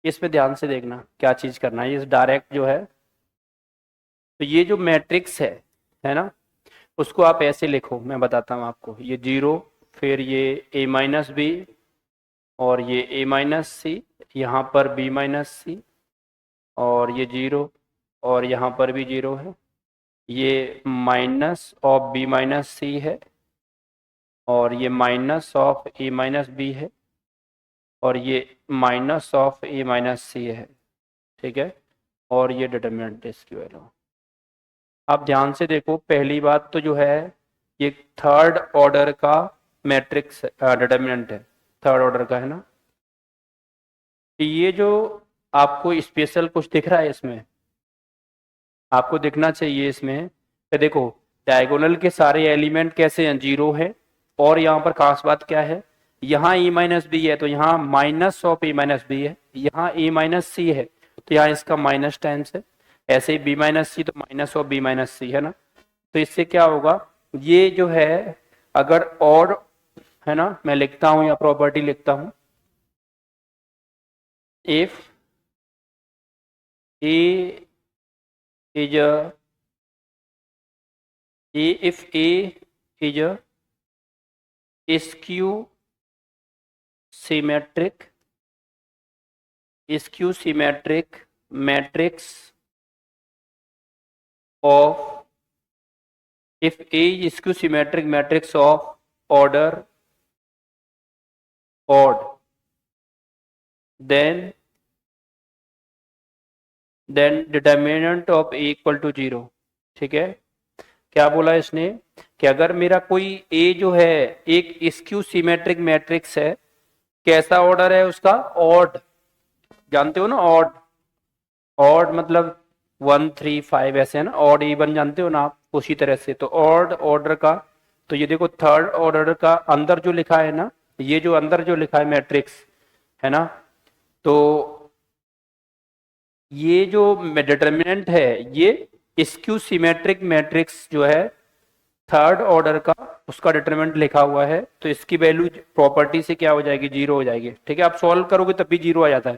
इसमें ध्यान से देखना क्या चीज करना है। ये डायरेक्ट जो है, तो ये जो मैट्रिक्स है ना, उसको आप ऐसे लिखो, मैं बताता हूँ आपको। ये 0, फिर ये a-b, और ये a-c, यहाँ पर b-c, और ये 0, और यहाँ पर भी 0 है। ये माइनस ऑफ b-c है, और ये माइनस ऑफ a-b है, और ये माइनस ऑफ a-c है। ठीक है, और ये डिटर्मिनेंट इसकी वैल्यू। आप ध्यान से देखो, पहली बात तो जो है ये थर्ड ऑर्डर का मैट्रिक्स डिटर्मिनेंट है, थर्ड ऑर्डर का है ना। तो ये जो आपको स्पेशल कुछ दिख रहा है इसमें, आपको दिखना चाहिए इसमें कि देखो डायगोनल के सारे एलिमेंट कैसे हैं, 0 है। और यहाँ पर खास बात क्या है, यहाँ a-b है तो यहाँ माइनस ऑफ a-b है, यहाँ a-c है तो यहाँ इसका माइनस टाइम्स है। ऐसे ही b-c तो माइनस ऑफ b-c है ना। तो इससे क्या होगा, ये जो है अगर और है ना, मैं लिखता हूं या प्रॉपर्टी लिखता हूं, if a is if a is a skew symmetric matrix of, if A is skew symmetric matrix of order odd, then determinant of A equal to 0। ठीक है, क्या बोला इसने कि अगर मेरा कोई A जो है एक स्क्यू सिमेट्रिक मैट्रिक्स है, कैसा ऑर्डर है उसका, ऑड, जानते हो ना ऑड, ऑड मतलब 1 3 5 ऐसे है ना, ऑड इवन जानते हो ना आप, उसी तरह से तो ऑड ऑर्डर का। तो ये देखो थर्ड ऑर्डर का अंदर जो लिखा है ना, ये जो अंदर जो लिखा है मैट्रिक्स है ना, तो ये जो डिटर्मिनेंट है ये स्क्यू सिमेट्रिक मैट्रिक्स जो है थर्ड ऑर्डर का, उसका डिटरमिनेंट लिखा हुआ है। तो इसकी वैल्यू प्रॉपर्टी से क्या हो जाएगी, 0 हो जाएगी। ठीक है, आप सॉल्व करोगे तब भी 0 आ जाता है।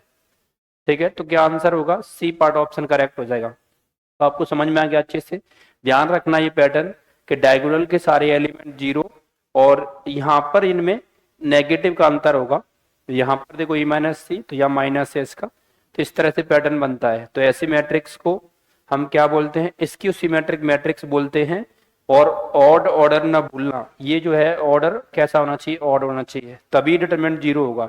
ठीक है, तो क्या आंसर होगा, सी पार्ट ऑप्शन करेक्ट हो जाएगा। तो आपको समझ में आ गया अच्छे से। ध्यान रखना ये पैटर्न कि डायगोनल के सारे एलिमेंट 0, और यहाँ पर इनमें नेगेटिव का अंतर होगा। यहाँ पर देखो e-c तो यहाँ माइनस है इसका, तो इस तरह से पैटर्न बनता है। तो ऐसे मैट्रिक्स को हम क्या बोलते हैं, स्क्यू सिमेट्रिक मैट्रिक्स बोलते हैं। और ऑड ऑर्डर ना भूलना, ये जो है ऑर्डर कैसा होना चाहिए, ऑड होना चाहिए, तभी डिटरमिनेंट 0 होगा।